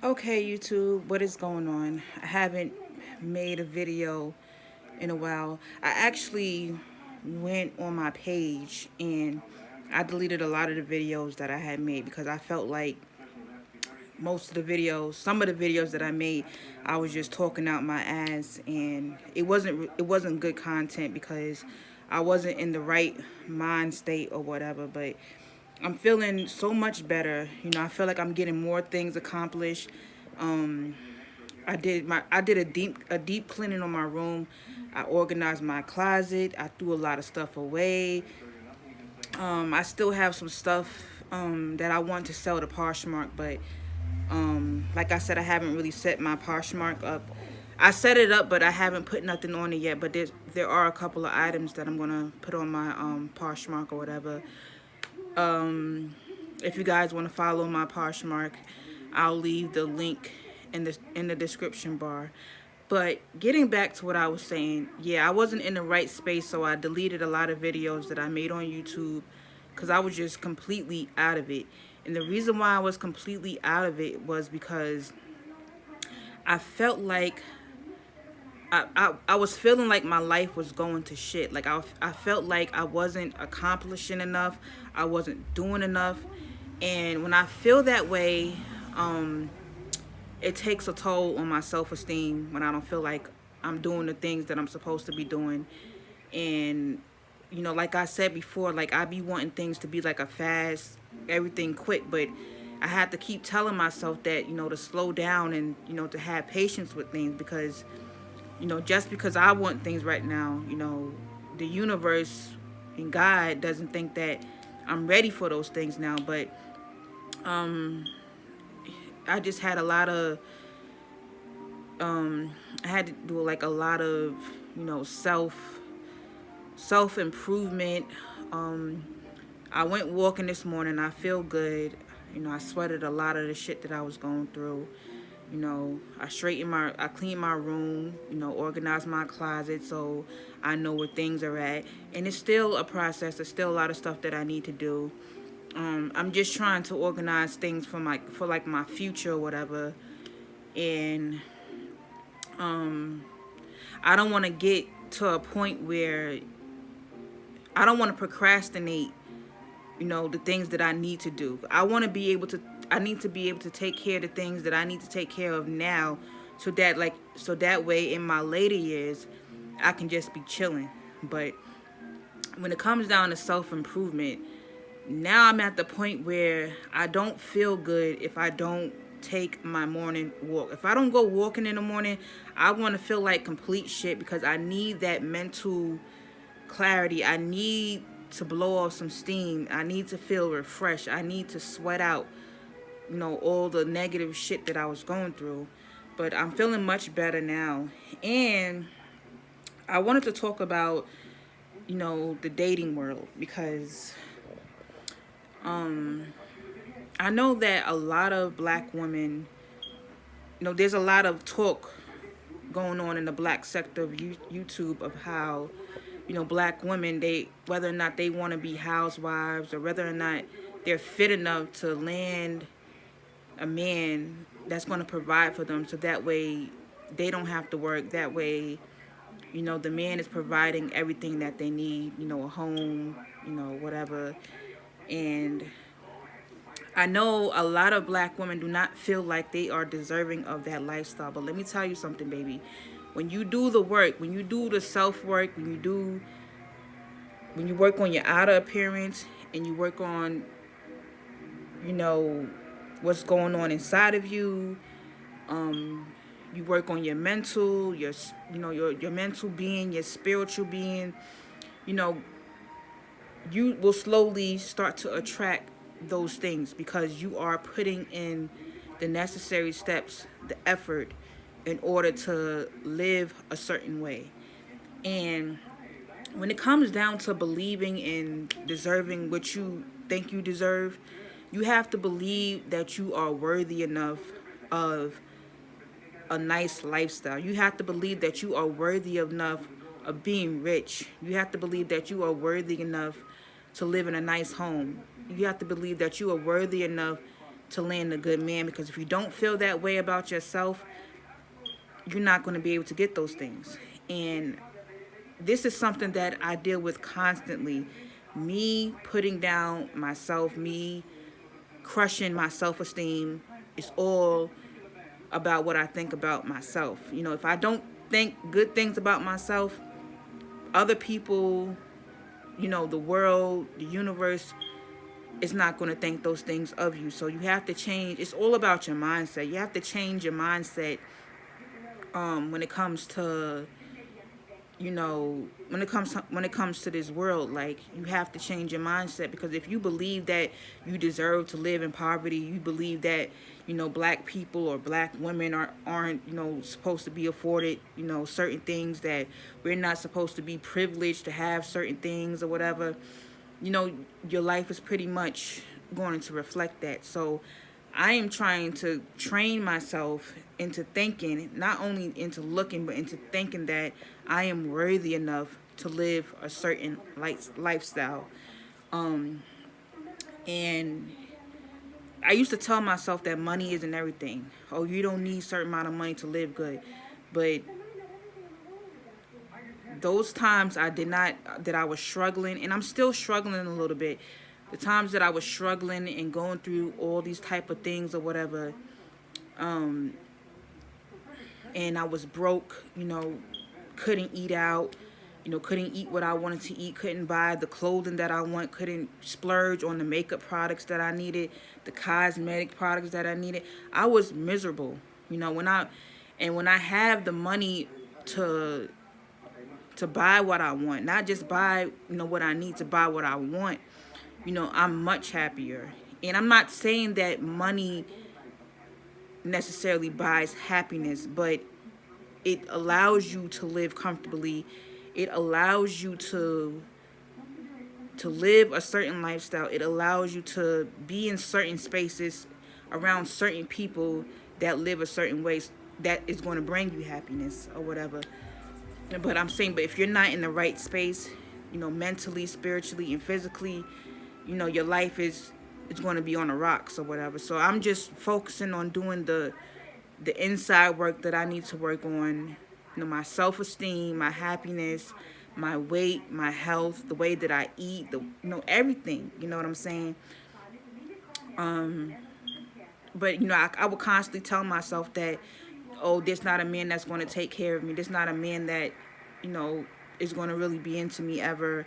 Okay, YouTube, what is going on? I haven't made a video in a while. I actually went on my page and I deleted a lot of the videos that I had made because I felt like some of the videos that I made, I was just talking out my ass, and it wasn't good content because I wasn't in the right mind state or whatever. But I'm feeling so much better. I feel like I'm getting more things accomplished. Um, I did a deep cleaning on my room. I organized my closet. I threw a lot of stuff away. I still have some stuff that I want to sell to Poshmark, but like I said, I haven't really set my Poshmark up. I set it up, but I haven't put nothing on it yet. But there are a couple of items that I'm gonna put on my Poshmark or whatever. If you guys want to follow my Poshmark, I'll leave the link in the description bar. But getting back to what I was saying, yeah, I wasn't in the right space, so I deleted a lot of videos that I made on YouTube because I was just completely out of it. And the reason why I was completely out of it was because I felt like I was feeling like my life was going to shit. Like I felt like I wasn't accomplishing enough. I wasn't doing enough. And when I feel that way, um, it takes a toll on my self-esteem when I don't feel like I'm doing the things that I'm supposed to be doing. And like I said before, like I be wanting things to be like a fast, everything quick, but I had to keep telling myself that, to slow down and, to have patience with things because, just because I want things right now, the universe and God doesn't think that I'm ready for those things now. But um I just had a lot of I had to do like a lot of, self improvement. Um I went walking this morning. I feel good. I sweated a lot of the shit that I was going through. I cleaned my room, organized my closet so I know where things are at. And it's still a process. There's still a lot of stuff that I need to do. I'm just trying to organize things for my future or whatever. And I don't want to get to a point where I don't want to procrastinate, the things that I need to do. I need to be able to take care of the things that I need to take care of now so that way in my later years I can just be chilling. But when it comes down to self-improvement, now I'm at the point where I don't feel good if I don't take my morning walk. If I don't go walking in the morning, I want to feel like complete shit because I need that mental clarity. I need to blow off some steam. I need to feel refreshed. I need to sweat out, all the negative shit that I was going through. But I'm feeling much better now. And I wanted to talk about, the dating world because I know that a lot of black women, there's a lot of talk going on in the black sector of YouTube of how, black women, whether or not they want to be housewives or whether or not they're fit enough to land a man that's going to provide for them so that way they don't have to work. That way, the man is providing everything that they need, a home, whatever. And I know a lot of black women do not feel like they are deserving of that lifestyle. But let me tell you something, baby. When you do the work, when you do the self work, when you work on your outer appearance and you work on, you know, what's going on inside of you, you work on your mental, your mental being, your spiritual being, you know, you will slowly start to attract those things because you are putting in the necessary steps, the effort in order to live a certain way. And when it comes down to believing in deserving what you think you deserve, you have to believe that you are worthy enough of a nice lifestyle. You have to believe that you are worthy enough of being rich. You have to believe that you are worthy enough to live in a nice home. You have to believe that you are worthy enough to land a good man, because if you don't feel that way about yourself, you're not going to be able to get those things. And this is something that I deal with constantly. Me putting down myself, me crushing my self-esteem is all about what I think about myself. If I don't think good things about myself, other people, the world, the universe is not going to think those things of you. So you have to change. It's all about your mindset. You have to change your mindset when it comes to when it comes to this world. Like, you have to change your mindset, because if you believe that you deserve to live in poverty, you believe that black people or black women aren't supposed to be afforded certain things, that we're not supposed to be privileged to have certain things or whatever, your life is pretty much going to reflect that. So I am trying to train myself into thinking, not only into looking, but into thinking that I am worthy enough to live a certain lifestyle. And I used to tell myself that money isn't everything. Oh, you don't need a certain amount of money to live good. But those times that I was struggling, and I'm still struggling a little bit, the times that I was struggling and going through all these type of things or whatever, and I was broke, couldn't eat out, couldn't eat what I wanted to eat, couldn't buy the clothing that I want, couldn't splurge on the makeup products that I needed, the cosmetic products that I needed. I was miserable, when I have the money to buy what I want, not just buy, what I need, to buy what I want, I'm much happier. And I'm not saying that money necessarily buys happiness, but it allows you to live comfortably. It allows you to live a certain lifestyle. It allows you to be in certain spaces around certain people that live a certain way that is going to bring you happiness or whatever. But I'm saying, but if you're not in the right space, mentally, spiritually, and physically, your life is going to be on the rocks or whatever. So I'm just focusing on doing the inside work that I need to work on, my self-esteem, my happiness, my weight, my health, the way that I eat, everything, you know what I'm saying? But, I would constantly tell myself that, oh, there's not a man that's going to take care of me. There's not a man that, is going to really be into me ever.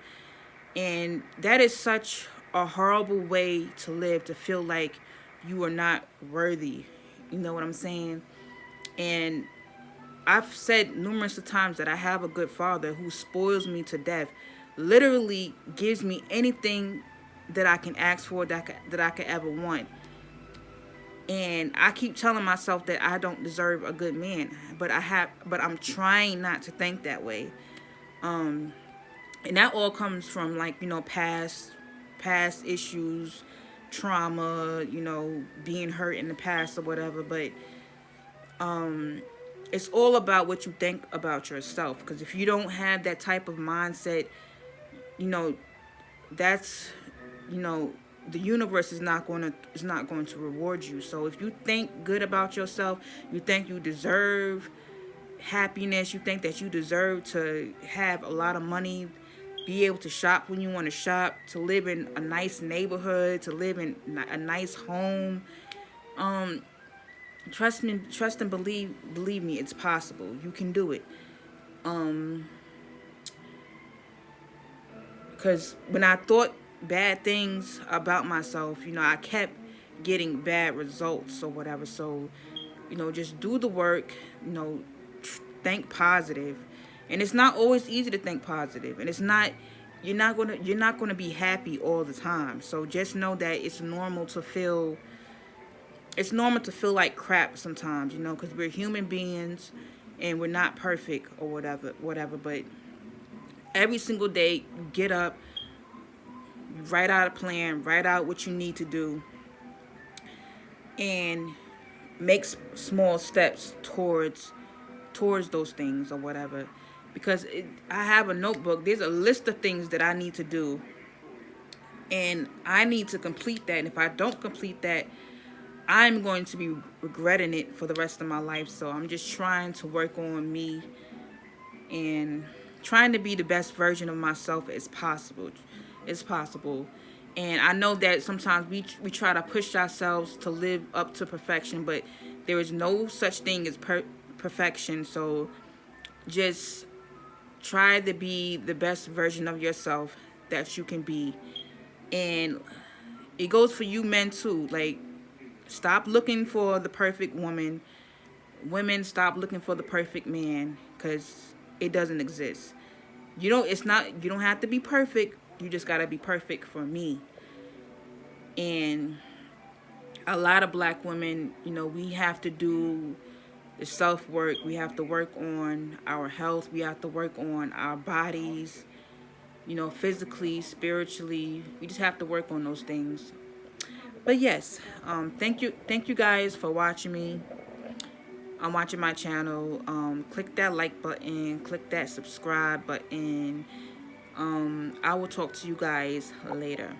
And that is such a horrible way to live, to feel like you are not worthy. You know what I'm saying? And I've said numerous of times that I have a good father who spoils me to death, literally gives me anything that I can ask for, that I could ever want. And I keep telling myself that I don't deserve a good man, but I'm trying not to think that way. And that all comes from, like, past issues, trauma, being hurt in the past or whatever. But it's all about what you think about yourself. Because if you don't have that type of mindset, that's, the universe is not going to reward you. So if you think good about yourself, you think you deserve happiness, you think that you deserve to have a lot of money, be able to shop when you want to shop, to live in a nice neighborhood, to live in a nice home, trust and believe me, it's possible. You can do it. Because when I thought bad things about myself, I kept getting bad results or whatever. So, just do the work, think positive. And it's not always easy to think positive, and you're not gonna be happy all the time. So just know that it's normal to feel like crap sometimes, because we're human beings and we're not perfect or whatever. But every single day, you get up, you write out a plan, write out what you need to do, and make small steps towards those things or whatever. Because I have a notebook. There's a list of things that I need to do, and I need to complete that. And if I don't complete that, I'm going to be regretting it for the rest of my life. So I'm just trying to work on me and trying to be the best version of myself as possible. It's possible. And I know that sometimes we try to push ourselves to live up to perfection, but there is no such thing as perfection. So just try to be the best version of yourself that you can be. And it goes for you men too. Like, stop looking for the perfect woman. Women, stop looking for the perfect man, because it doesn't exist. You don't have to be perfect. You just got to be perfect for me. And a lot of black women, we have to do the self work. We have to work on our health. We have to work on our bodies, physically, spiritually. We just have to work on those things. But yes, thank you guys for watching me. I'm watching my channel. Click that like button, click that subscribe button. I will talk to you guys later.